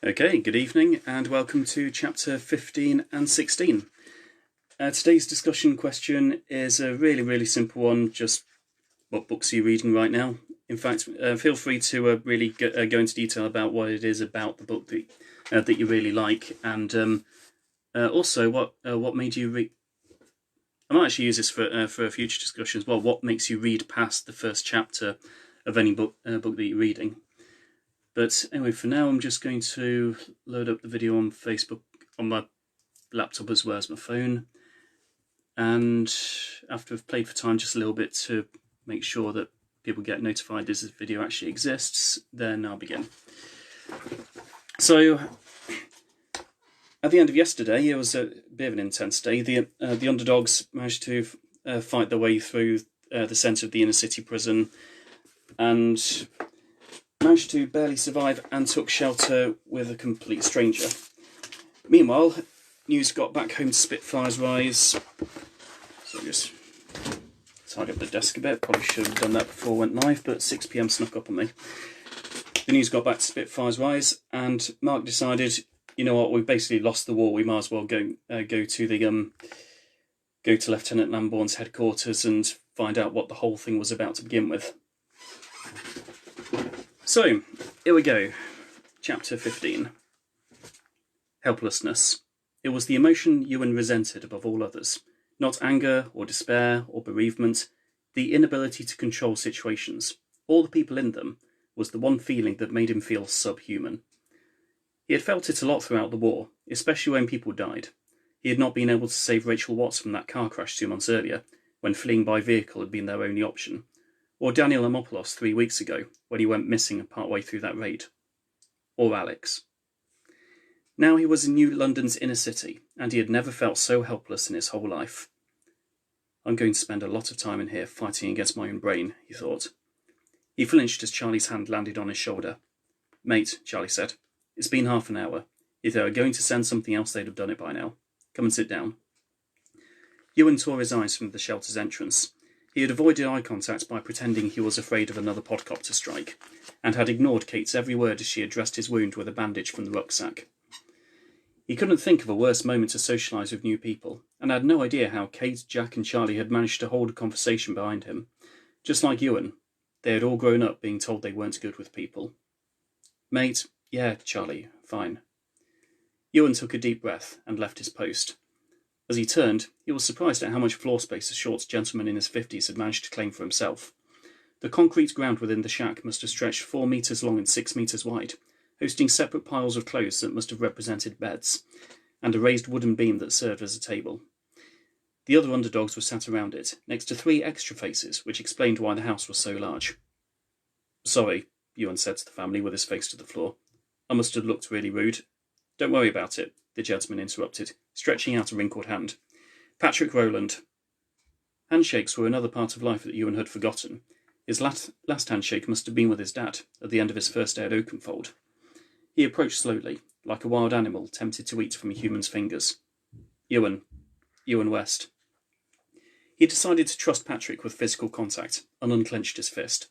Okay, good evening and welcome to chapter 15 and 16. Today's discussion question is a really simple one, just what books are you reading right now? In fact, feel free to really go into detail about what it is about the book that you really like, and also what made you read. I might actually use this for future discussions. Well, what makes you read past the first chapter of any book that you're reading? But anyway, for now, I'm just going to load up the video on Facebook on my laptop as well as my phone. And after I've played for time just a little bit to make sure that people get notified this video actually exists, then I'll begin. So, at the end of yesterday, it was a bit of an intense day. The Underdogs managed to fight their way through the centre of the inner city prison and managed to barely survive and took shelter with a complete stranger. Meanwhile, news got back home to Spitfire's rise. So just tidy up the desk a bit. Probably should have done that before I went live, but 6 PM snuck up on me. The news got back to Spitfire's rise, and Mark decided, you know what, we've basically lost the war. We might as well go to Lieutenant Lambourne's headquarters and find out what the whole thing was about to begin with. So, here we go. Chapter 15. Helplessness. It was the emotion Ewan resented above all others. Not anger or despair or bereavement. The inability to control situations, all the people in them, was the one feeling that made him feel subhuman. He had felt it a lot throughout the war, especially when people died. He had not been able to save Rachel Watts from that car crash 2 months earlier, when fleeing by vehicle had been their only option. Or Daniel Amopoulos 3 weeks ago, when he went missing partway through that raid. Or Alex. Now he was in New London's inner city, and he had never felt so helpless in his whole life. I'm going to spend a lot of time in here fighting against my own brain, he thought. He flinched as Charlie's hand landed on his shoulder. Mate, Charlie said, it's been half an hour. If they were going to send something else, they'd have done it by now. Come and sit down. Ewan tore his eyes from the shelter's entrance. He had avoided eye contact by pretending he was afraid of another podcopter strike, and had ignored Kate's every word as she addressed his wound with a bandage from the rucksack. He couldn't think of a worse moment to socialise with new people, and had no idea how Kate, Jack and Charlie had managed to hold a conversation behind him. Just like Ewan, they had all grown up being told they weren't good with people. Mate, yeah, Charlie, fine. Ewan took a deep breath and left his post. As he turned, he was surprised at how much floor space a short gentleman in his 50s had managed to claim for himself. The concrete ground within the shack must have stretched 4 metres long and 6 metres wide, hosting separate piles of clothes that must have represented beds, and a raised wooden beam that served as a table. The other Underdogs were sat around it, next to 3 extra faces, which explained why the house was so large. Sorry, Ewan said to the family with his face to the floor. I must have looked really rude. Don't worry about it, the gentleman interrupted, stretching out a wrinkled hand. Patrick Rowland. Handshakes were another part of life that Ewan had forgotten. His last handshake must have been with his dad, at the end of his first day at Oakenfold. He approached slowly, like a wild animal tempted to eat from a human's fingers. Ewan West. He decided to trust Patrick with physical contact, and unclenched his fist.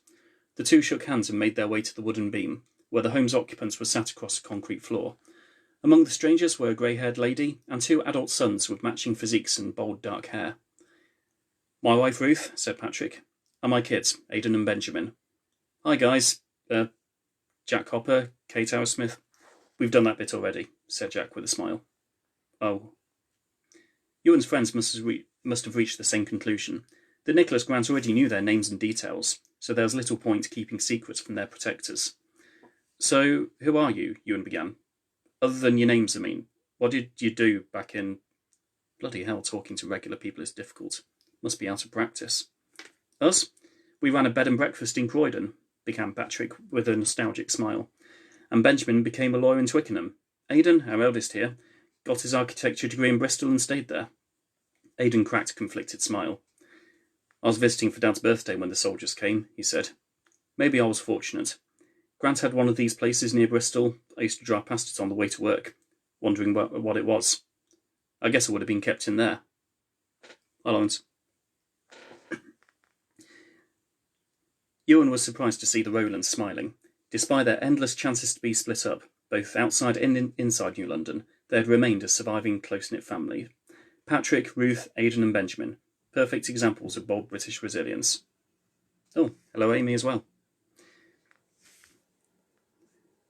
The two shook hands and made their way to the wooden beam, where the home's occupants were sat across the concrete floor. Among the strangers were a grey-haired lady and 2 adult sons with matching physiques and bold dark hair. My wife Ruth, said Patrick, and my kids, Aidan and Benjamin. Hi guys, Jack Hopper, Kate Arrowsmith. We've done that bit already, said Jack with a smile. Oh. Ewan's friends must have reached the same conclusion, that Nicholas Grant already knew their names and details, so there was little point keeping secrets from their protectors. So, who are you? Ewan began. Other than your names, I mean. What did you do back in... Bloody hell, talking to regular people is difficult. Must be out of practice. Us? We ran a bed and breakfast in Croydon, began Patrick with a nostalgic smile. And Benjamin became a lawyer in Twickenham. Aidan, our eldest here, got his architecture degree in Bristol and stayed there. Aidan cracked a conflicted smile. I was visiting for Dad's birthday when the soldiers came, he said. Maybe I was fortunate. Grant had one of these places near Bristol. I used to drive past it on the way to work, wondering what it was. I guess it would have been kept in there. I won't. Ewan was surprised to see the Rowlands smiling. Despite their endless chances to be split up, both outside and inside New London, they had remained a surviving close-knit family. Patrick, Ruth, Aidan and Benjamin, perfect examples of bold British resilience. Oh, hello Amy as well.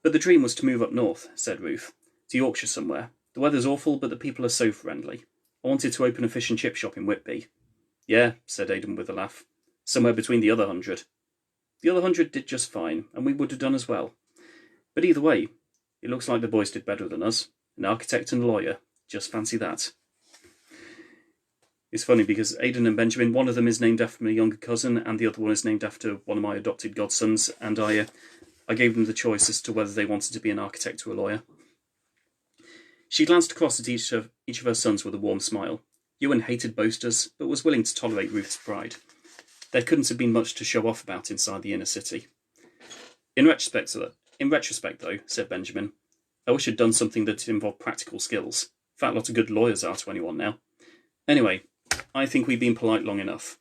But the dream was to move up north, said Ruth, to Yorkshire somewhere. The weather's awful, but the people are so friendly. I wanted to open a fish and chip shop in Whitby. Yeah, said Aidan with a laugh. Somewhere between the other 100. The other 100 did just fine, and we would have done as well. But either way, it looks like the boys did better than us. An architect and a lawyer. Just fancy that. It's funny because Aidan and Benjamin, one of them is named after my younger cousin, and the other one is named after one of my adopted godsons, and I gave them the choice as to whether they wanted to be an architect or a lawyer. She glanced across at each of her sons with a warm smile. Ewan hated boasters, but was willing to tolerate Ruth's pride. There couldn't have been much to show off about inside the inner city. In retrospect, though, said Benjamin, I wish I'd done something that involved practical skills. In fact, a lot of good lawyers are to anyone now. Anyway, I think we've been polite long enough.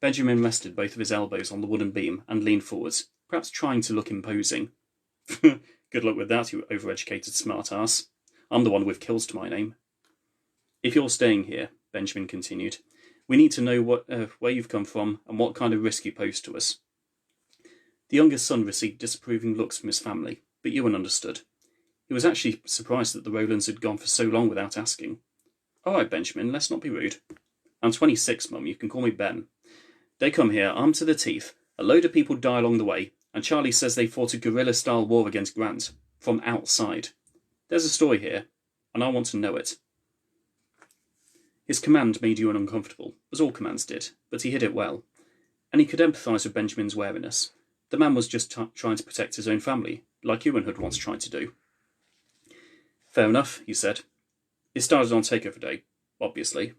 Benjamin rested both of his elbows on the wooden beam and leaned forwards, perhaps trying to look imposing. Good luck with that, you overeducated smart-ass. I'm the one with kills to my name. If you're staying here, Benjamin continued, we need to know where you've come from and what kind of risk you pose to us. The youngest son received disapproving looks from his family, but Ewan understood. He was actually surprised that the Rowlands had gone for so long without asking. All right, Benjamin, let's not be rude. I'm 26, Mum, you can call me Ben. They come here, armed to the teeth, a load of people die along the way, and Charlie says they fought a guerrilla-style war against Grant, from outside. There's a story here, and I want to know it. His command made Ewan uncomfortable, as all commands did, but he hid it well. And he could empathise with Benjamin's wariness. The man was just trying to protect his own family, like Ewan had once tried to do. Fair enough, he said. It started on takeover day, obviously.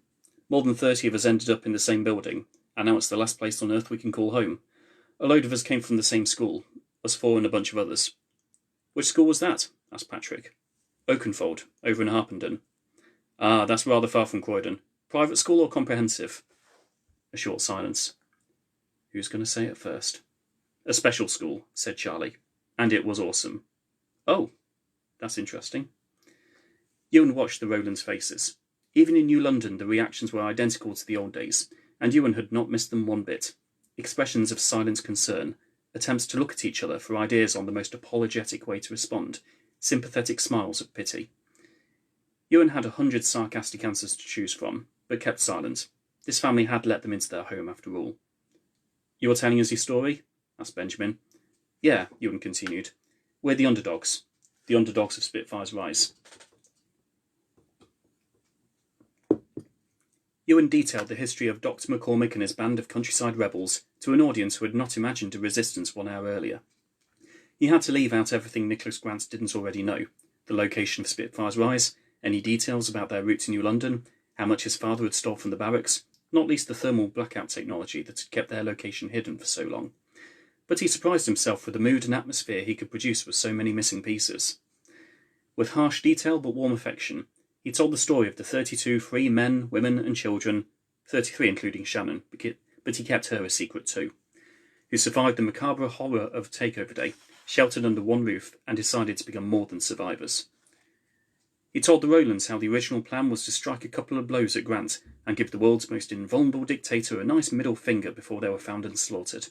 More than 30 of us ended up in the same building, and now it's the last place on earth we can call home. A load of us came from the same school, us four and a bunch of others. Which school was that? Asked Patrick. Oakenfold, over in Harpenden. Ah, that's rather far from Croydon. Private school or comprehensive? A short silence. Who's going to say it first? A special school, said Charlie. And it was awesome. Oh, that's interesting. Ewan watched the Rowlands' faces. Even in New London, the reactions were identical to the old days, and Ewan had not missed them one bit. Expressions of silent concern, attempts to look at each other for ideas on the most apologetic way to respond, sympathetic smiles of pity. Ewan had 100 sarcastic answers to choose from, but kept silent. This family had let them into their home after all. You are telling us your story? Asked Benjamin. Yeah, Ewan continued. We're the Underdogs. The Underdogs of Spitfire's Rise. Ewan detailed the history of Dr. McCormick and his band of countryside rebels to an audience who had not imagined a resistance 1 hour earlier. He had to leave out everything Nicholas Grant didn't already know, the location of Spitfire's Rise, any details about their route to New London, how much his father had stole from the barracks, not least the thermal blackout technology that had kept their location hidden for so long. But he surprised himself with the mood and atmosphere he could produce with so many missing pieces. With harsh detail but warm affection, he told the story of the 32 free men, women and children, 33 including Shannon, but he kept her a secret too, who survived the macabre horror of Takeover Day, sheltered under one roof, and decided to become more than survivors. He told the Rowlands how the original plan was to strike a couple of blows at Grant and give the world's most invulnerable dictator a nice middle finger before they were found and slaughtered.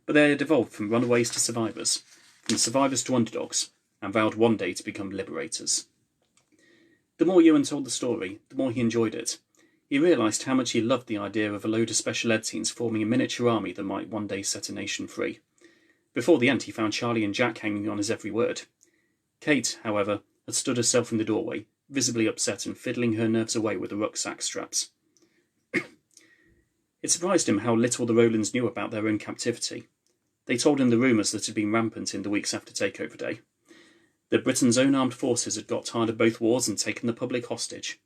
But they had evolved from runaways to survivors, from survivors to underdogs, and vowed one day to become liberators. The more Ewan told the story, the more he enjoyed it. He realised how much he loved the idea of a load of special ed teens forming a miniature army that might one day set a nation free. Before the end, he found Charlie and Jack hanging on his every word. Kate, however, had stood herself in the doorway, visibly upset and fiddling her nerves away with the rucksack straps. It surprised him how little the Rowlands knew about their own captivity. They told him the rumours that had been rampant in the weeks after Takeover Day. That Britain's own armed forces had got tired of both wars and taken the public hostage.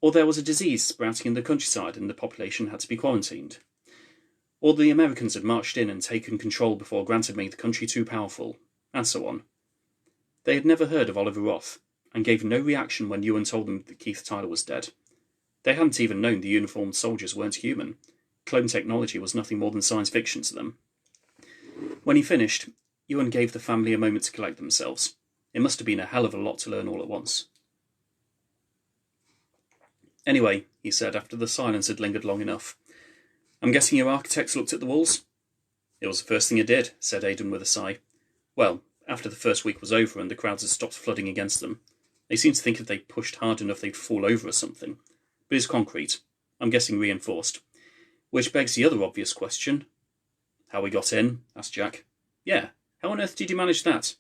Or there was a disease sprouting in the countryside and the population had to be quarantined. Or the Americans had marched in and taken control before Grant had made the country too powerful, and so on. They had never heard of Oliver Roth, and gave no reaction when Ewan told them that Keith Tyler was dead. They hadn't even known the uniformed soldiers weren't human. Clone technology was nothing more than science fiction to them. When he finished, Ewan gave the family a moment to collect themselves. It must have been a hell of a lot to learn all at once. Anyway, he said after the silence had lingered long enough, I'm guessing your architects looked at the walls? It was the first thing I did, said Aidan with a sigh. Well, after the first week was over and the crowds had stopped flooding against them. They seemed to think if they pushed hard enough they'd fall over or something. But it's concrete. I'm guessing reinforced. Which begs the other obvious question. How we got in? Asked Jack. Yeah, how on earth did you manage that?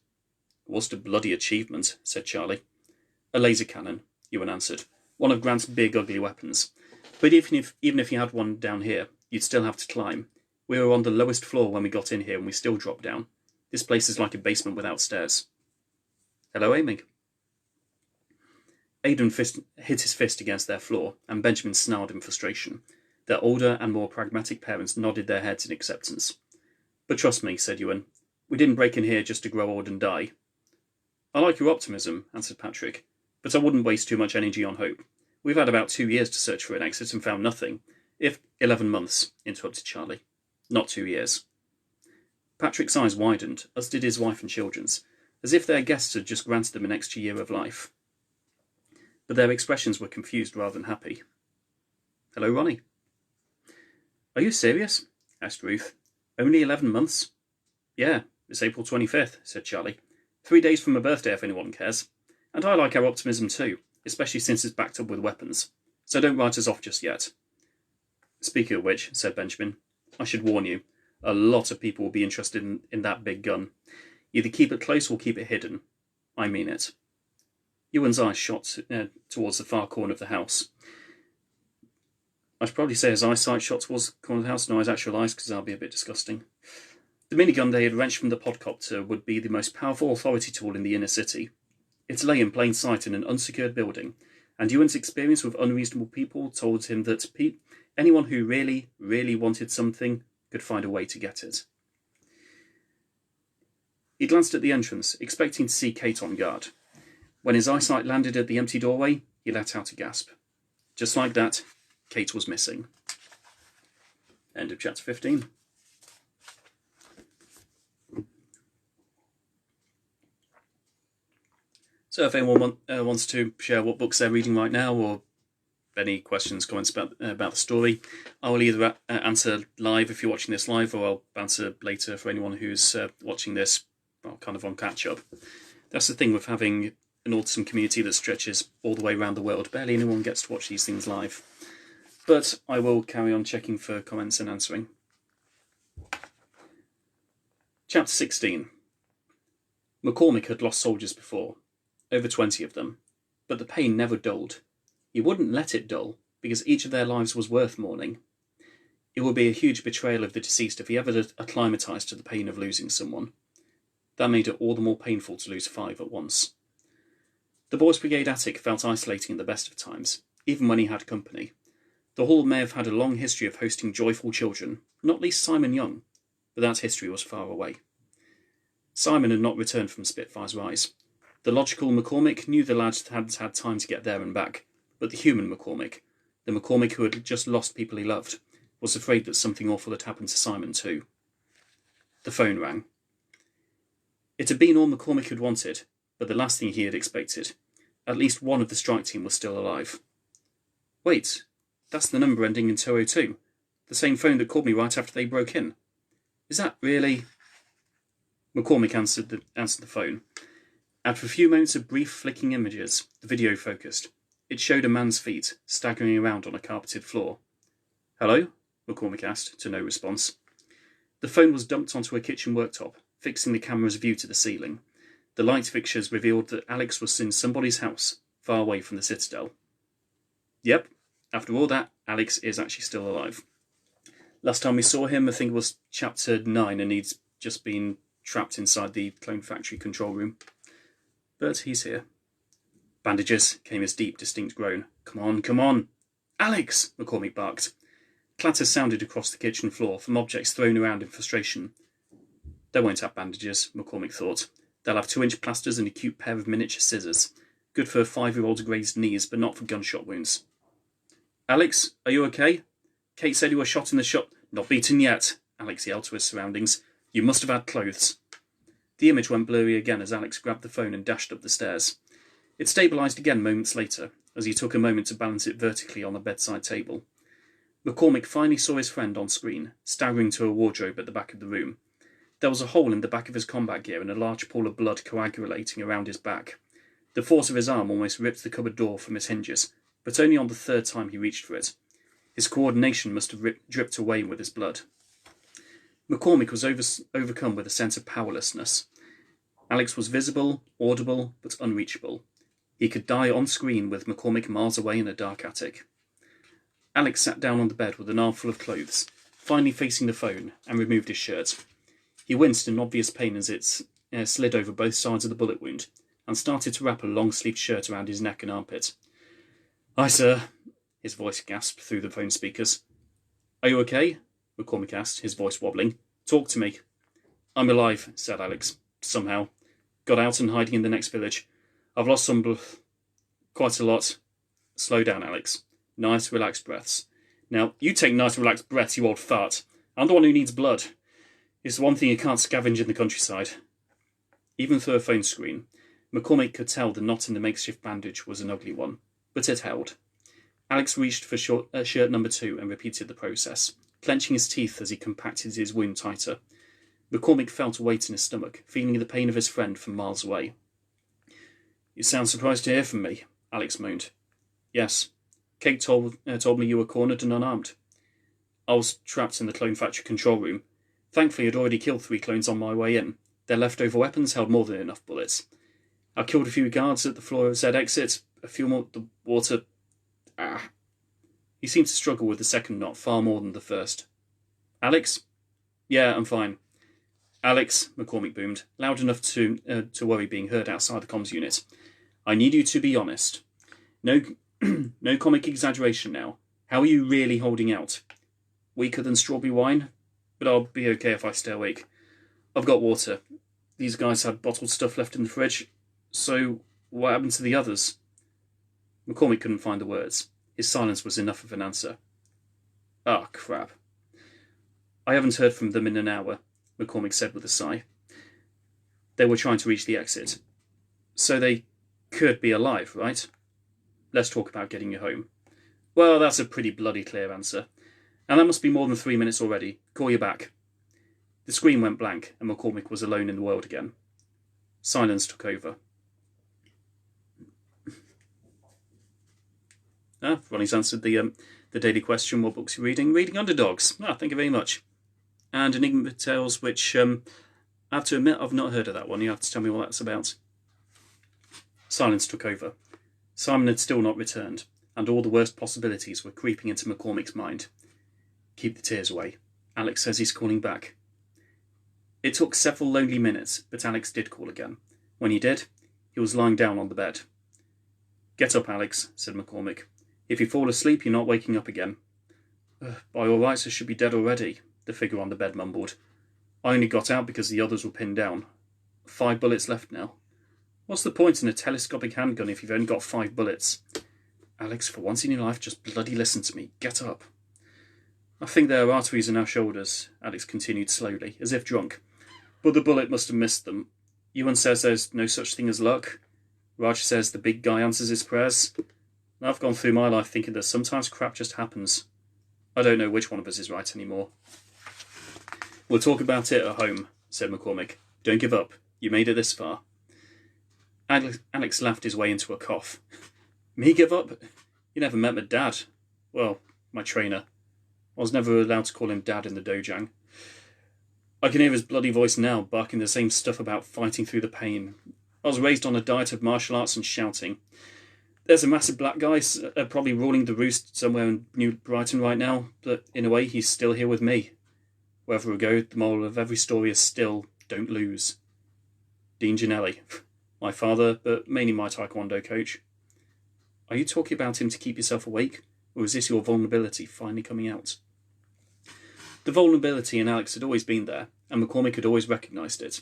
It was a bloody achievement, said Charlie. A laser cannon, Ewan answered. One of Grant's big ugly weapons. But even if you had one down here, you'd still have to climb. We were on the lowest floor when we got in here and we still dropped down. This place is like a basement without stairs. Hello, Amy. Aidan hit his fist against their floor, and Benjamin snarled in frustration. Their older and more pragmatic parents nodded their heads in acceptance. But trust me, said Ewan, we didn't break in here just to grow old and die. I like your optimism, answered Patrick, but I wouldn't waste too much energy on hope. We've had about 2 years to search for an exit and found nothing. If 11 months, interrupted Charlie. Not 2 years. Patrick's eyes widened, as did his wife and children's, as if their guests had just granted them an extra year of life. But their expressions were confused rather than happy. Hello, Ronnie. Are you serious? Asked Ruth. Only 11 months? Yeah, it's April 25th, said Charlie. 3 days from my birthday if anyone cares. And I like our optimism too, especially since it's backed up with weapons. So don't write us off just yet. Speaking of which, said Benjamin, I should warn you, a lot of people will be interested in that big gun. Either keep it close or keep it hidden. I mean it. Ewan's eyes shot towards the far corner of the house. I should probably say his eyesight shot towards the corner of the house, not his actual eyes, because that'll be a bit disgusting. The minigun they had wrenched from the podcopter would be the most powerful authority tool in the inner city. It lay in plain sight in an unsecured building, and Ewan's experience with unreasonable people told him that anyone who really, really wanted something could find a way to get it. He glanced at the entrance, expecting to see Kate on guard. When his eyesight landed at the empty doorway, he let out a gasp. Just like that, Kate was missing. End of chapter 15. So if anyone wants to share what books they're reading right now, or any questions, comments about the story, I will either answer live if you're watching this live, or I'll answer later for anyone who's watching this, well, kind of on catch-up. That's the thing with having an autism community that stretches all the way around the world. Barely anyone gets to watch these things live. But I will carry on checking for comments and answering. Chapter 16. McCormick had lost soldiers before, over 20 of them, but the pain never dulled. He wouldn't let it dull, because each of their lives was worth mourning. It would be a huge betrayal of the deceased if he ever acclimatised to the pain of losing someone. That made it all the more painful to lose 5 at once. The Boys' Brigade attic felt isolating at the best of times, even when he had company. The hall may have had a long history of hosting joyful children, not least Simon Young, but that history was far away. Simon had not returned from Spitfire's rise. The logical McCormick knew the lads had had time to get there and back, but the human McCormick, the McCormick who had just lost people he loved, was afraid that something awful had happened to Simon too. The phone rang. It had been all McCormick had wanted, but the last thing he had expected. At least one of the strike team was still alive. Wait, that's the number ending in 202. The same phone that called me right after they broke in. Is that really... McCormick answered the phone. After a few moments of brief flicking images, the video focused. It showed a man's feet, staggering around on a carpeted floor. Hello? McCormick asked, to no response. The phone was dumped onto a kitchen worktop, fixing the camera's view to the ceiling. The light fixtures revealed that Alex was in somebody's house, far away from the Citadel. Yep, after all that, Alex is actually still alive. Last time we saw him, I think it was chapter 9, and he'd just been trapped inside the clone factory control room. But he's here. Bandages, came his deep, distinct groan. Come on, come on! Alex! McCormick barked. Clatter sounded across the kitchen floor from objects thrown around in frustration. They won't have bandages, McCormick thought. They'll have 2-inch plasters and a cute pair of miniature scissors. Good for a 5-year-old's grazed knees, but not for gunshot wounds. Alex, are you okay? Kate said you were shot in the shop. Not beaten yet, Alex yelled to his surroundings. You must have had clothes. The image went blurry again as Alex grabbed the phone and dashed up the stairs. It stabilised again moments later, as he took a moment to balance it vertically on the bedside table. McCormick finally saw his friend on screen, staggering to a wardrobe at the back of the room. There was a hole in the back of his combat gear and a large pool of blood coagulating around his back. The force of his arm almost ripped the cupboard door from its hinges, but only on the third time he reached for it. His coordination must have dripped away with his blood. McCormick was overcome with a sense of powerlessness. Alex was visible, audible, but unreachable. He could die on screen with McCormick miles away in a dark attic. Alex sat down on the bed with an armful of clothes, finally facing the phone, and removed his shirt. He winced in obvious pain as it slid over both sides of the bullet wound, and started to wrap a long-sleeved shirt around his neck and armpit. "Hi, sir," his voice gasped through the phone speakers. "Are you okay?" McCormick asked, his voice wobbling. "Talk to me." "I'm alive," said Alex. "Somehow. Got out and hiding in the next village. I've lost some quite a lot." "Slow down, Alex. Nice, relaxed breaths." "Now, you take nice, relaxed breaths, you old fart. I'm the one who needs blood. It's the one thing you can't scavenge in the countryside." Even through a phone screen, McCormick could tell the knot in the makeshift bandage was an ugly one, but it held. Alex reached for shirt number 2 and repeated the process, clenching his teeth as he compacted his wound tighter. McCormick felt a weight in his stomach, feeling the pain of his friend from miles away. "You sound surprised to hear from me," Alex moaned. "Yes. Kate told me you were cornered and unarmed. I was trapped in the clone factory control room. Thankfully, I'd already killed 3 clones on my way in. Their leftover weapons held more than enough bullets. I killed a few guards at the Flora Z exit, a few more at the water... He seemed to struggle with the second knot far more than the first. "Alex?" "Yeah, I'm fine." "Alex," McCormick boomed, loud enough to worry being heard outside the comms unit. "I need you to be honest. No, no comic exaggeration now. How are you really holding out?" "Weaker than strawberry wine, but I'll be okay if I stay awake. I've got water. These guys had bottled stuff left in the fridge. So, what happened to the others?" McCormick couldn't find the words. His silence was enough of an answer. "Ah, crap." "I haven't heard from them in an hour," McCormick said with a sigh. "They were trying to reach the exit. So they could be alive, right? Let's talk about getting you home." "Well, that's a pretty bloody clear answer. And that must be more than 3 minutes already. Call you back." The screen went blank, and McCormick was alone in the world again. Silence took over. Ronnie's answered the daily question, what books are you reading? Reading Underdogs. Thank you very much. And Enigma Tales, which I have to admit I've not heard of that one. You have to tell me what that's about. Silence took over. Simon had still not returned, and all the worst possibilities were creeping into McCormick's mind. Keep the tears away. Alex says he's calling back. It took several lonely minutes, but Alex did call again. When he did, he was lying down on the bed. "Get up, Alex," said McCormick. "If you fall asleep, you're not waking up again." "By all rights, I should be dead already," the figure on the bed mumbled. "I only got out because the others were pinned down. 5 bullets left now." "What's the point in a telescopic handgun if you've only got 5 bullets? "Alex, for once in your life, just bloody listen to me. Get up." "I think there are arteries in our shoulders," Alex continued slowly, as if drunk. "But the bullet must have missed them. Ewan says there's no such thing as luck. Raj says the big guy answers his prayers. I've gone through my life thinking that sometimes crap just happens. I don't know which one of us is right anymore." "We'll talk about it at home," said McCormick. "Don't give up. You made it this far." Alex laughed his way into a cough. "Me give up? You never met my dad. Well, my trainer. I was never allowed to call him Dad in the dojang. I can hear his bloody voice now, barking the same stuff about fighting through the pain. I was raised on a diet of martial arts and shouting. There's a massive black guy probably ruling the roost somewhere in New Brighton right now, but in a way he's still here with me. Wherever we go, the moral of every story is still, don't lose. Dean Ginelli, my father, but mainly my taekwondo coach." "Are you talking about him to keep yourself awake, or is this your vulnerability finally coming out?" The vulnerability in Alex had always been there, and McCormick had always recognised it.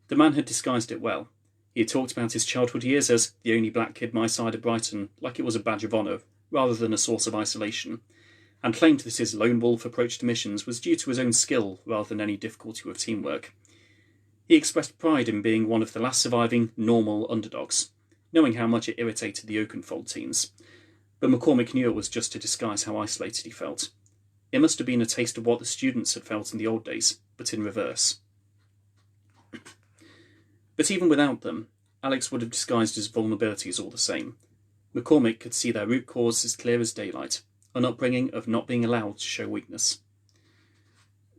The man had disguised it well. He had talked about his childhood years as the only black kid my side of Brighton, like it was a badge of honour, rather than a source of isolation, and claimed that his lone wolf approach to missions was due to his own skill rather than any difficulty with teamwork. He expressed pride in being one of the last surviving normal underdogs, knowing how much it irritated the Oakenfold teens. But McCormick knew it was just to disguise how isolated he felt. It must have been a taste of what the students had felt in the old days, but in reverse. But even without them, Alex would have disguised his vulnerabilities all the same. McCormick could see their root cause as clear as daylight, an upbringing of not being allowed to show weakness.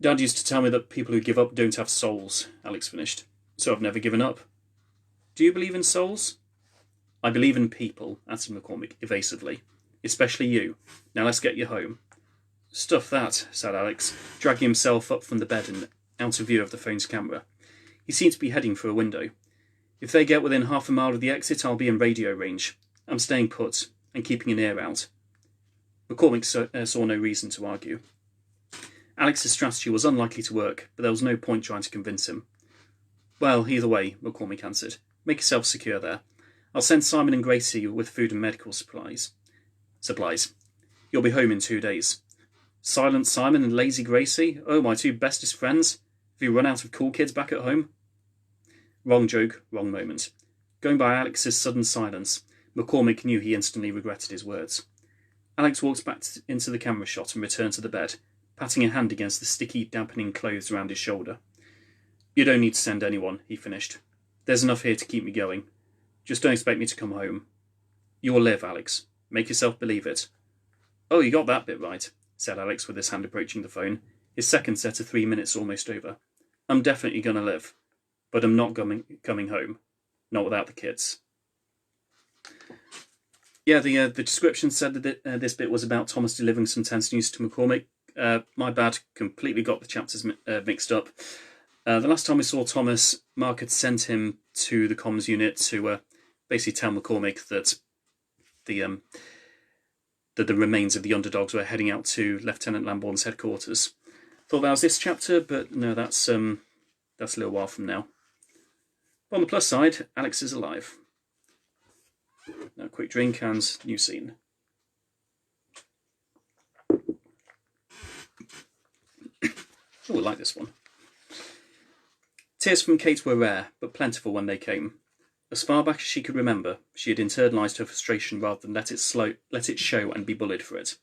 Dad used to tell me that people who give up don't have souls, Alex finished, so I've never given up. Do you believe in souls? I believe in people, answered McCormick evasively. Especially you. Now let's get you home. Stuff that, said Alex, dragging himself up from the bed and out of view of the phone's camera. He seemed to be heading for a window. If they get within half a mile of the exit, I'll be in radio range. I'm staying put and keeping an ear out. McCormick saw no reason to argue. Alex's strategy was unlikely to work, but there was no point trying to convince him. Well, either way, McCormick answered. Make yourself secure there. I'll send Simon and Gracie with food and medical supplies. You'll be home in 2 days. Silent Simon and Lazy Gracie? Oh, my two bestest friends? Have you run out of cool kids back at home? Wrong joke, wrong moment. Going by Alex's sudden silence, McCormick knew he instantly regretted his words. Alex walked back into the camera shot and returned to the bed, patting a hand against the sticky, dampening clothes around his shoulder. You don't need to send anyone, he finished. There's enough here to keep me going. Just don't expect me to come home. You will live, Alex. Make yourself believe it. Oh, you got that bit right, said Alex with his hand approaching the phone, his second set of 3 minutes almost over. I'm definitely going to live, but I'm not coming home. Not without the kids. Yeah, the description said that this bit was about Thomas delivering some tense news to McCormick. My bad, completely got the chapters mixed up. The last time we saw Thomas, Mark had sent him to the comms unit to basically tell McCormick that the remains of the Underdogs were heading out to Lieutenant Lambourne's headquarters. Thought that was this chapter, but no, that's a little while from now. But on the plus side, Alex is alive. Now, a quick drink and new scene. Oh, I like this one. Tears from Kate were rare, but plentiful when they came. As far back as she could remember, she had internalised her frustration rather than let it show and be bullied for it.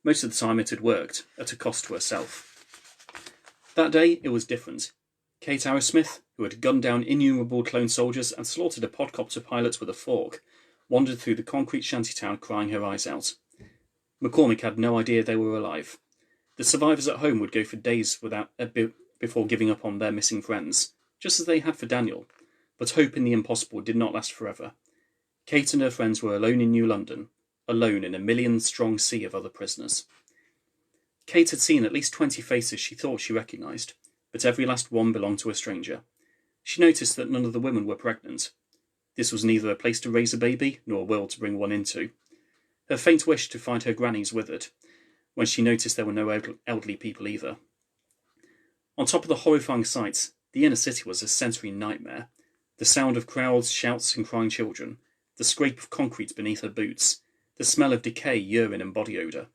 Most of the time it had worked, at a cost to herself. That day, it was different. Kate Arrowsmith, who had gunned down innumerable clone soldiers and slaughtered a podcopter pilot with a fork, wandered through the concrete shantytown crying her eyes out. McCormick had no idea they were alive. The survivors at home would go for days before giving up on their missing friends, just as they had for Daniel. But hope in the impossible did not last forever. Kate and her friends were alone in New London, alone in a million-strong sea of other prisoners. Kate had seen at least 20 faces she thought she recognised, but every last one belonged to a stranger. She noticed that none of the women were pregnant. This was neither a place to raise a baby, nor a world to bring one into. Her faint wish to find her grannies withered, when she noticed there were no elderly people either. On top of the horrifying sights, the inner city was a sensory nightmare. The sound of crowds, shouts and crying children, the scrape of concrete beneath her boots, the smell of decay, urine and body odour,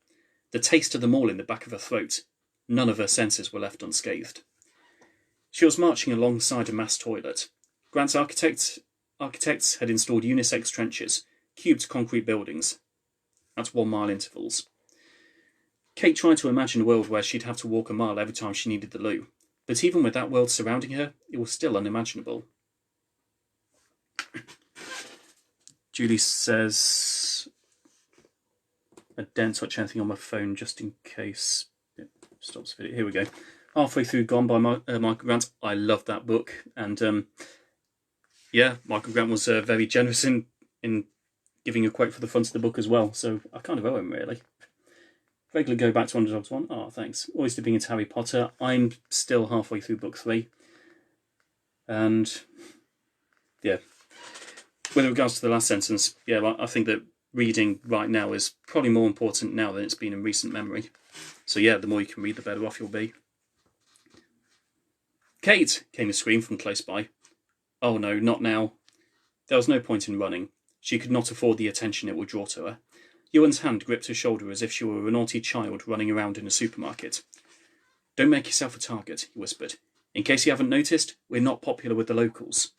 the taste of them all in the back of her throat. None of her senses were left unscathed. She was marching alongside a mass toilet. Grant's architects had installed unisex trenches, cubed concrete buildings, at 1 mile intervals. Kate tried to imagine a world where she'd have to walk a mile every time she needed the loo, but even with that world surrounding her, it was still unimaginable. Julie says, I daren't touch anything on my phone just in case it stops video. Here we go. Halfway Through Gone by Michael Grant. I love that book. And yeah, Michael Grant was very generous in giving a quote for the front of the book as well. So I kind of owe him, really. Regularly go back to Underdogs 1. Oh, thanks. Always dipping into Harry Potter. I'm still halfway through book 3. And yeah. With regards to the last sentence, yeah, I think that reading right now is probably more important now than it's been in recent memory. So yeah, the more you can read, the better off you'll be. Kate! Came a scream from close by. Oh no, not now. There was no point in running. She could not afford the attention it would draw to her. Ewan's hand gripped her shoulder as if she were a naughty child running around in a supermarket. Don't make yourself a target, he whispered. In case you haven't noticed, we're not popular with the locals.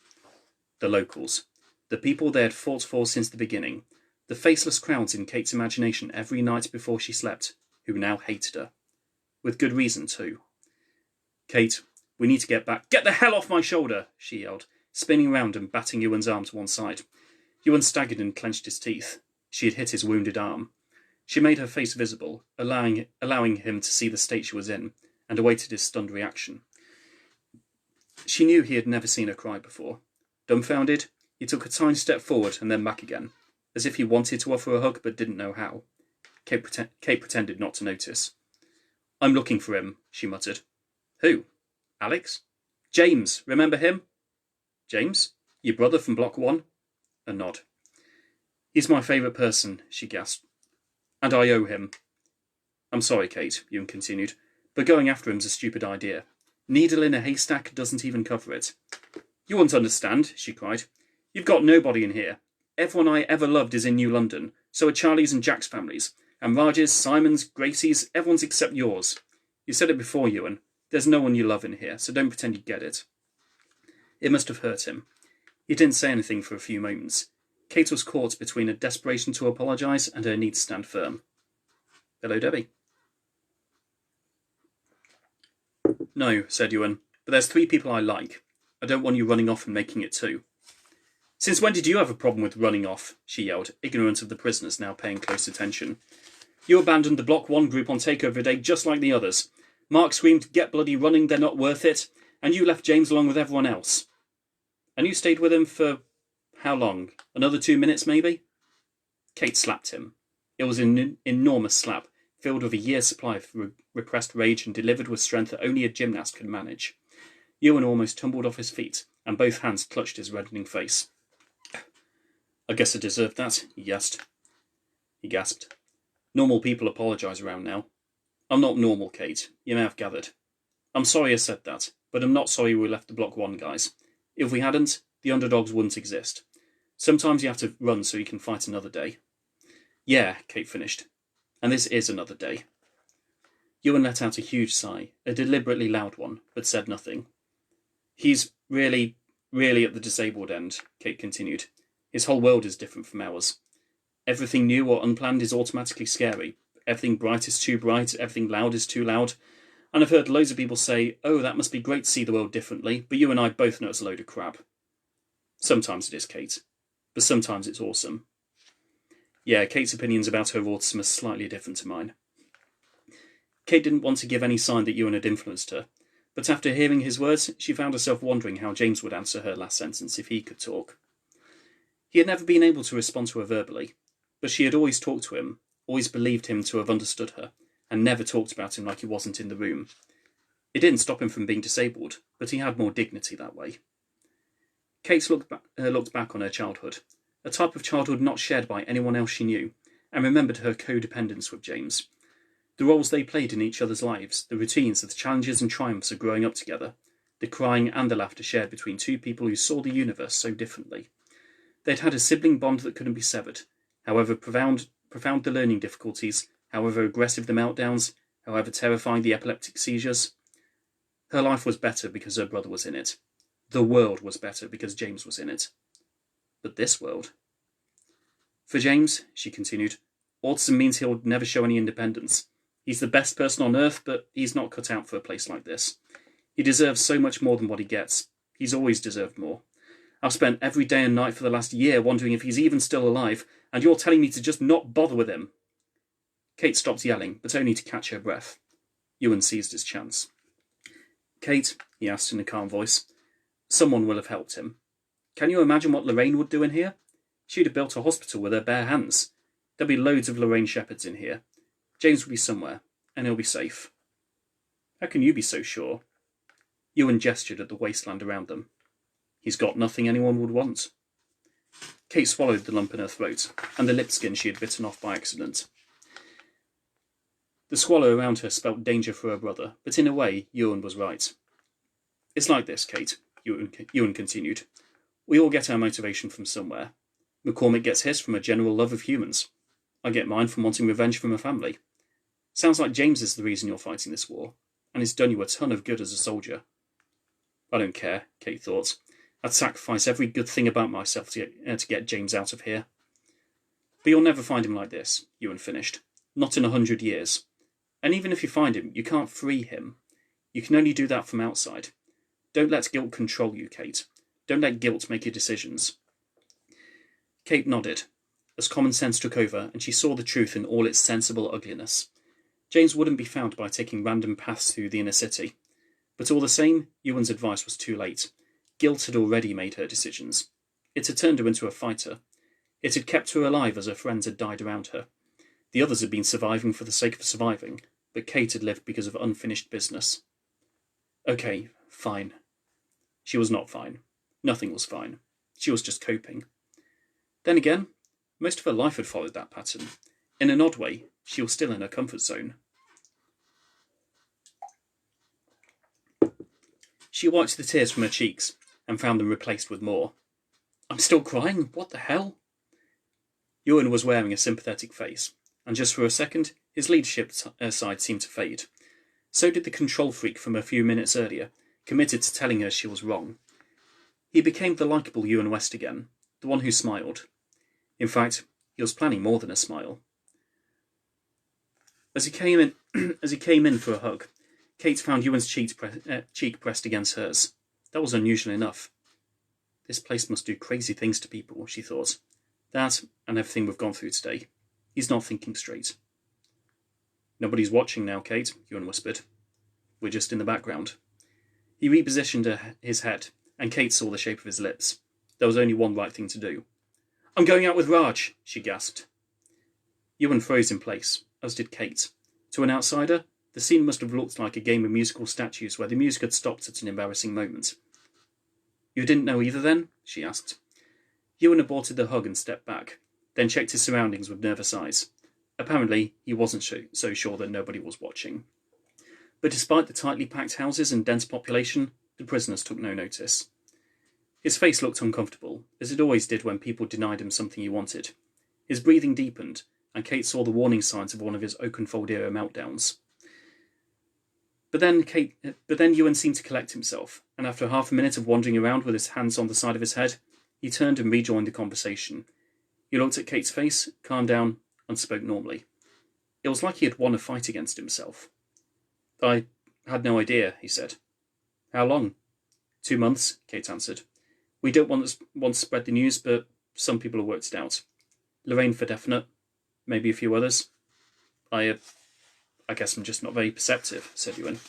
The locals. The people they had fought for since the beginning. The faceless crowds in Kate's imagination every night before she slept, who now hated her. With good reason, too. Kate, we need to get back. Get the hell off my shoulder, she yelled, spinning round and batting Ewan's arm to one side. Ewan staggered and clenched his teeth. She had hit his wounded arm. She made her face visible, allowing him to see the state she was in, and awaited his stunned reaction. She knew he had never seen her cry before. Dumbfounded, he took a tiny step forward and then back again, as if he wanted to offer a hug but didn't know how. Kate pretended not to notice. I'm looking for him, she muttered. Who? Alex? James, remember him? James? Your brother from Block 1? A nod. He's my favourite person, she gasped. And I owe him. I'm sorry, Kate, Ewan continued, but going after him's a stupid idea. Needle in a haystack doesn't even cover it. You won't understand, she cried. You've got nobody in here. Everyone I ever loved is in New London, so are Charlie's and Jack's families, and Raj's, Simon's, Gracie's, everyone's except yours. You said it before, Ewan. There's no one you love in here, so don't pretend you get it. It must have hurt him. He didn't say anything for a few moments. Kate was caught between a desperation to apologise and her need to stand firm. Hello, Debbie. No, said Ewan, but there's 3 people I like. I don't want you running off and making it 2. Since when did you have a problem with running off? She yelled, ignorant of the prisoners now paying close attention. You abandoned the Block 1 group on takeover day just like the others. Mark screamed, get bloody running, they're not worth it, and you left James along with everyone else. And you stayed with him for how long? Another 2 minutes, maybe? Kate slapped him. It was an enormous slap, filled with a year's supply of repressed rage and delivered with strength that only a gymnast could manage. Ewan almost tumbled off his feet, and both hands clutched his reddening face. I guess I deserved that, he gasped. Normal people apologise around now. I'm not normal, Kate. You may have gathered. I'm sorry I said that, but I'm not sorry we left the Block 1 guys. If we hadn't, the Underdogs wouldn't exist. Sometimes you have to run so you can fight another day. Yeah, Kate finished. And this is another day. Ewan let out a huge sigh, a deliberately loud one, but said nothing. He's really at the disabled end, Kate continued. His whole world is different from ours. Everything new or unplanned is automatically scary. Everything bright is too bright, everything loud is too loud. And I've heard loads of people say, oh, that must be great to see the world differently, but you and I both know it's a load of crap. Sometimes it is, Kate. But sometimes it's awesome. Yeah, Kate's opinions about her autism are slightly different to mine. Kate didn't want to give any sign that Ewan had influenced her, but after hearing his words, she found herself wondering how James would answer her last sentence if he could talk. He had never been able to respond to her verbally, but she had always talked to him, always believed him to have understood her, and never talked about him like he wasn't in the room. It didn't stop him from being disabled, but he had more dignity that way. Kate looked back on her childhood, a type of childhood not shared by anyone else she knew, and remembered her codependence with James. The roles they played in each other's lives, the routines, the challenges and triumphs of growing up together, the crying and the laughter shared between 2 people who saw the universe so differently. They'd had a sibling bond that couldn't be severed, however profound the learning difficulties, however aggressive the meltdowns, however terrifying the epileptic seizures. Her life was better because her brother was in it. The world was better because James was in it. But this world... For James, she continued, autism means he'll never show any independence. He's the best person on earth, but he's not cut out for a place like this. He deserves so much more than what he gets. He's always deserved more. I've spent every day and night for the last year wondering if he's even still alive, and you're telling me to just not bother with him. Kate stopped yelling, but only to catch her breath. Ewan seized his chance. Kate, he asked in a calm voice, someone will have helped him. Can you imagine what Lorraine would do in here? She'd have built a hospital with her bare hands. There'll be loads of Lorraine Shepherds in here. James will be somewhere, and he'll be safe. How can you be so sure? Ewan gestured at the wasteland around them. He's got nothing anyone would want. Kate swallowed the lump in her throat, and the lip skin she had bitten off by accident. The squalor around her spelt danger for her brother, but in a way, Ewan was right. It's like this, Kate, Ewan continued. We all get our motivation from somewhere. McCormick gets his from a general love of humans. I get mine from wanting revenge from a family. Sounds like James is the reason you're fighting this war, and he's done you a ton of good as a soldier. I don't care, Kate thought. I'd sacrifice every good thing about myself to get James out of here. But you'll never find him like this, Ewan finished. Not in 100 years. And even if you find him, you can't free him. You can only do that from outside. Don't let guilt control you, Kate. Don't let guilt make your decisions. Kate nodded, as common sense took over, and she saw the truth in all its sensible ugliness. James wouldn't be found by taking random paths through the inner city. But all the same, Ewan's advice was too late. Guilt had already made her decisions. It had turned her into a fighter. It had kept her alive as her friends had died around her. The others had been surviving for the sake of surviving, but Kate had lived because of unfinished business. Okay, fine. She was not fine. Nothing was fine. She was just coping. Then again, most of her life had followed that pattern. In an odd way, she was still in her comfort zone. She wiped the tears from her cheeks and found them replaced with more. I'm still crying? What the hell? Ewan was wearing a sympathetic face, and just for a second, his leadership side seemed to fade. So did the control freak from a few minutes earlier, committed to telling her she was wrong. He became the likeable Ewan West again, the one who smiled. In fact, he was planning more than a smile. As he came in for a hug, Kate found Ewan's cheek pressed against hers. That was unusual enough. This place must do crazy things to people, she thought. That, and everything we've gone through today. He's not thinking straight. Nobody's watching now, Kate, Ewan whispered. We're just in the background. He repositioned his head, and Kate saw the shape of his lips. There was only one right thing to do. I'm going out with Raj, she gasped. Ewan froze in place, as did Kate. To an outsider, the scene must have looked like a game of musical statues where the music had stopped at an embarrassing moment. You didn't know either then? She asked. Ewan aborted the hug and stepped back, then checked his surroundings with nervous eyes. Apparently, he wasn't so sure that nobody was watching. But despite the tightly packed houses and dense population, the prisoners took no notice. His face looked uncomfortable, as it always did when people denied him something he wanted. His breathing deepened, and Kate saw the warning signs of one of his Oakenfold-era meltdowns. But then Ewan seemed to collect himself, and after half a minute of wandering around with his hands on the side of his head, he turned and rejoined the conversation. He looked at Kate's face, calmed down, and spoke normally. It was like he had won a fight against himself. I had no idea, he said. How long? 2 months, Kate answered. We don't want to spread the news, but some people have worked it out. Lorraine for definite, maybe a few others. I guess I'm just not very perceptive, said Ewan.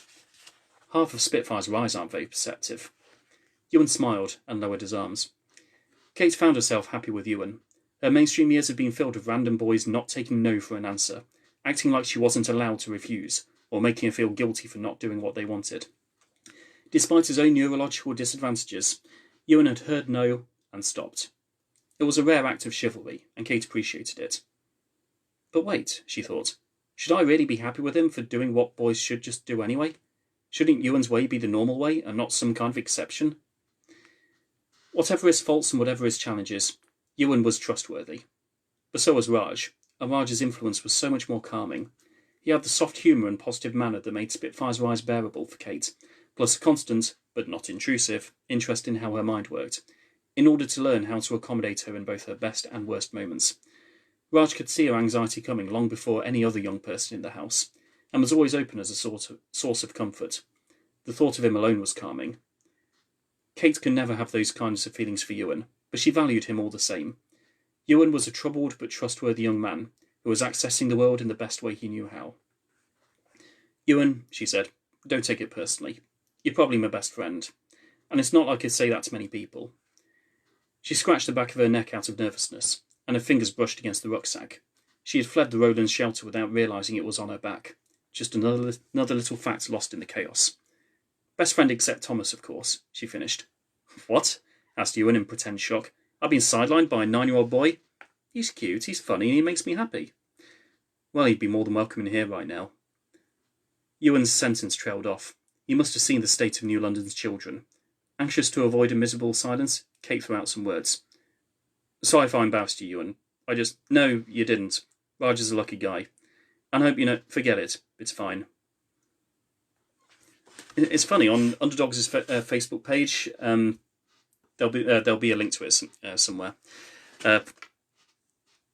Half of Spitfire's rise aren't very perceptive. Ewan smiled and lowered his arms. Kate found herself happy with Ewan. Her mainstream years had been filled with random boys not taking no for an answer, acting like she wasn't allowed to refuse, or making her feel guilty for not doing what they wanted. Despite his own neurological disadvantages, Ewan had heard no and stopped. It was a rare act of chivalry, and Kate appreciated it. But wait, she thought, should I really be happy with him for doing what boys should just do anyway? Shouldn't Ewan's way be the normal way, and not some kind of exception? Whatever his faults and whatever his challenges, Ewan was trustworthy. But so was Raj, and Raj's influence was so much more calming. He had the soft humour and positive manner that made Spitfire's rise bearable for Kate, plus a constant, but not intrusive, interest in how her mind worked, in order to learn how to accommodate her in both her best and worst moments. Raj could see her anxiety coming long before any other young person in the house, and was always open as a source of comfort. The thought of him alone was calming. Kate could never have those kinds of feelings for Ewan, but she valued him all the same. Ewan was a troubled but trustworthy young man, who was accessing the world in the best way he knew how. Ewan, she said, don't take it personally. You're probably my best friend, and it's not like I'd say that to many people. She scratched the back of her neck out of nervousness, and her fingers brushed against the rucksack. She had fled the Roland's shelter without realising it was on her back. Just another little fact lost in the chaos. Best friend except Thomas, of course, she finished. What? Asked Ewan in pretend shock. I've been sidelined by a 9-year-old boy? He's cute, he's funny, and he makes me happy. Well, he'd be more than welcome in here right now. Ewan's sentence trailed off. He must have seen the state of New London's children. Anxious to avoid a miserable silence, Kate threw out some words. Sorry if I embarrassed you, Ewan. No, you didn't. Raj is a lucky guy. And I hope you know, forget it. It's fine. It's funny, on Underdogs' Facebook page, there'll be a link to it somewhere.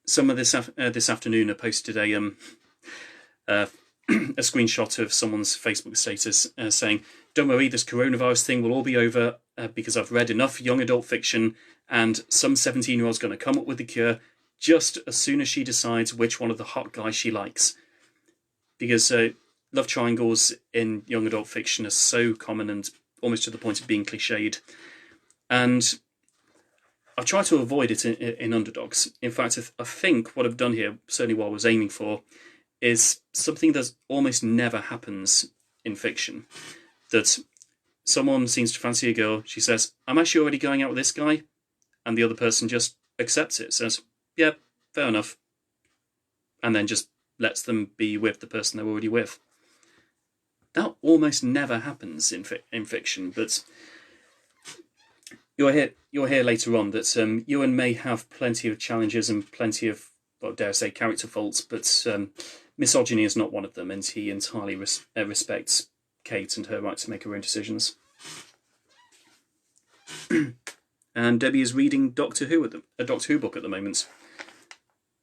Someone this afternoon posted a screenshot of someone's Facebook status saying, "Don't worry, this coronavirus thing will all be over because I've read enough young adult fiction, and some 17-year-old's going to come up with the cure just as soon as she decides which one of the hot guys she likes." Because love triangles in young adult fiction are so common and almost to the point of being cliched. And I've tried to avoid it in Underdogs. In fact, I think what I've done here, certainly what I was aiming for, is something that almost never happens in fiction. That someone seems to fancy a girl, she says, "I'm actually already going out with this guy," and the other person just accepts it, says, "Yeah, fair enough," and then just lets them be with the person they're already with. That almost never happens in fiction, but you'll hear later on that Ewan may have plenty of challenges and plenty of, well, dare I say, character faults, but misogyny is not one of them, and he entirely respects Kate and her right to make her own decisions. And Debbie is reading a Doctor Who book at the moment.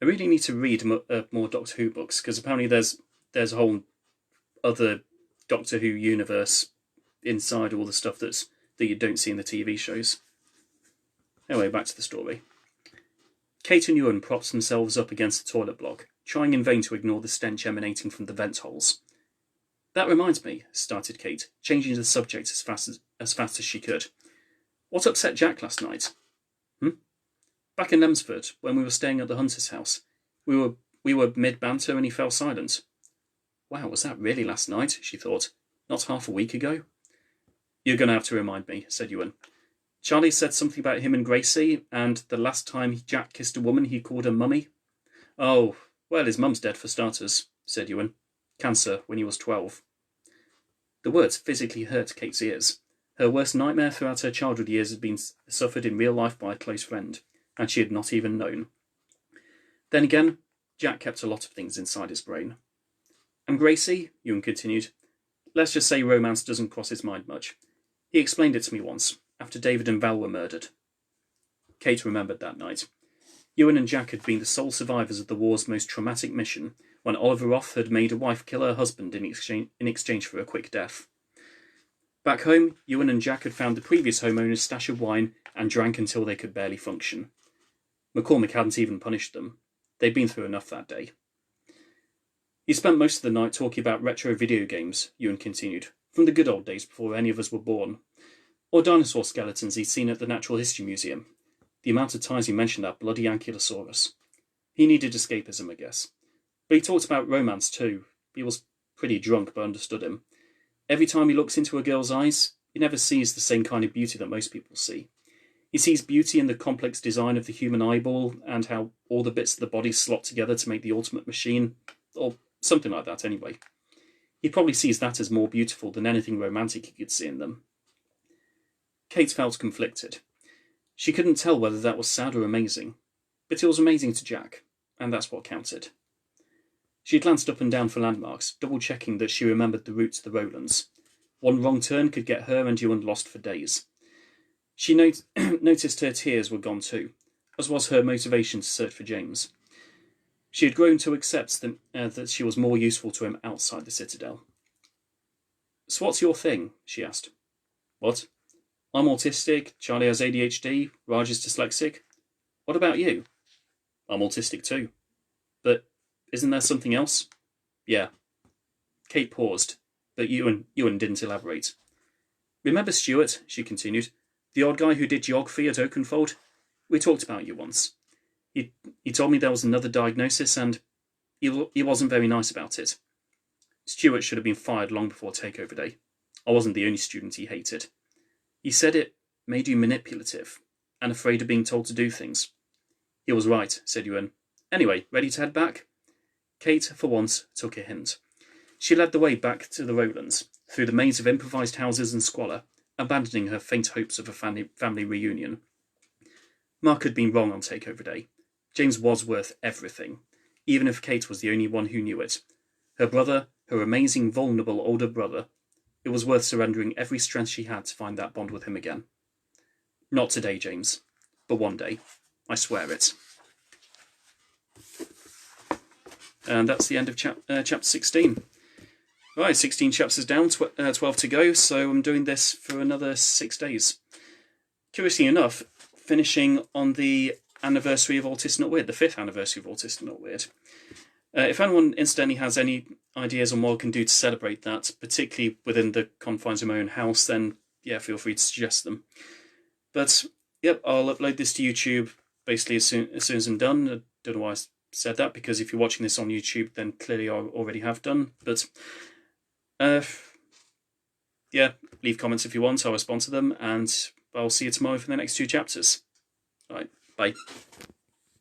I really need to read more Doctor Who books, because apparently there's a whole other Doctor Who universe inside all the stuff that you don't see in the TV shows. Anyway, back to the story. Kate and Ewan propped themselves up against the toilet block, trying in vain to ignore the stench emanating from the vent holes. "That reminds me," started Kate, changing the subject as fast as she could. "What upset Jack last night?" "Back in Lemsford, when we were staying at the Hunter's house. We were mid-banter and he fell silent." "Wow, was that really last night?" she thought. "Not half a week ago?" "You're going to have to remind me," said Ewan. "Charlie said something about him and Gracie, and the last time Jack kissed a woman he called her mummy." "Oh, well, his mum's dead for starters," said Ewan. "Cancer when he was 12. The words physically hurt Kate's ears. Her worst nightmare throughout her childhood years had been suffered in real life by a close friend, and she had not even known. Then again, Jack kept a lot of things inside his brain. "And Gracie," Ewan continued, "let's just say romance doesn't cross his mind much. He explained it to me once, after David and Val were murdered." Kate remembered that night. Ewan and Jack had been the sole survivors of the war's most traumatic mission, when Oliver Roth had made a wife kill her husband in exchange for a quick death. Back home, Ewan and Jack had found the previous homeowner's stash of wine and drank until they could barely function. McCormick hadn't even punished them. They'd been through enough that day. "He spent most of the night talking about retro video games," Ewan continued, "from the good old days before any of us were born. Or dinosaur skeletons he'd seen at the Natural History Museum. The amount of times he mentioned that bloody Ankylosaurus. He needed escapism, I guess. But he talked about romance too. He was pretty drunk, but understood him. Every time he looks into a girl's eyes, he never sees the same kind of beauty that most people see. He sees beauty in the complex design of the human eyeball and how all the bits of the body slot together to make the ultimate machine, or something like that anyway. He probably sees that as more beautiful than anything romantic he could see in them." Kate felt conflicted. She couldn't tell whether that was sad or amazing, but it was amazing to Jack, and that's what counted. She glanced up and down for landmarks, double-checking that she remembered the route to the Rowlands. One wrong turn could get her and Ewan lost for days. She noticed her tears were gone too, as was her motivation to search for James. She had grown to accept that she was more useful to him outside the Citadel. "So what's your thing?" she asked. "What? I'm autistic, Charlie has ADHD, Raj is dyslexic. What about you?" "I'm autistic too. But isn't there something else?" "Yeah." Kate paused, but Ewan didn't elaborate. "Remember Stuart," she continued, "the odd guy who did geography at Oakenfold? We talked about you once. He told me there was another diagnosis, and he wasn't very nice about it. Stuart should have been fired long before takeover day. I wasn't the only student he hated. He said it made you manipulative and afraid of being told to do things." "He was right," said Ewan. "Anyway, ready to head back?" Kate, for once, took a hint. She led the way back to the Rowlands, through the maze of improvised houses and squalor, abandoning her faint hopes of a family reunion. Mark had been wrong on takeover day. James was worth everything, even if Kate was the only one who knew it. Her brother, her amazing, vulnerable older brother, it was worth surrendering every strength she had to find that bond with him again. Not today, James, but one day. I swear it. And that's the end of chapter 16. Right, 16 chapters down, 12 to go, so I'm doing this for another 6 days. Curiously enough, finishing on the anniversary of Autistic Not Weird, the 5th anniversary of Autistic Not Weird. If anyone incidentally has any ideas on what I can do to celebrate that, particularly within the confines of my own house, then yeah, feel free to suggest them. But yep, I'll upload this to YouTube basically as soon as I'm done. I don't know why I said that, because if you're watching this on YouTube, then clearly I already have done. But yeah, leave comments if you want, I'll respond to them, and I'll see you tomorrow for the next 2 chapters. All right, bye.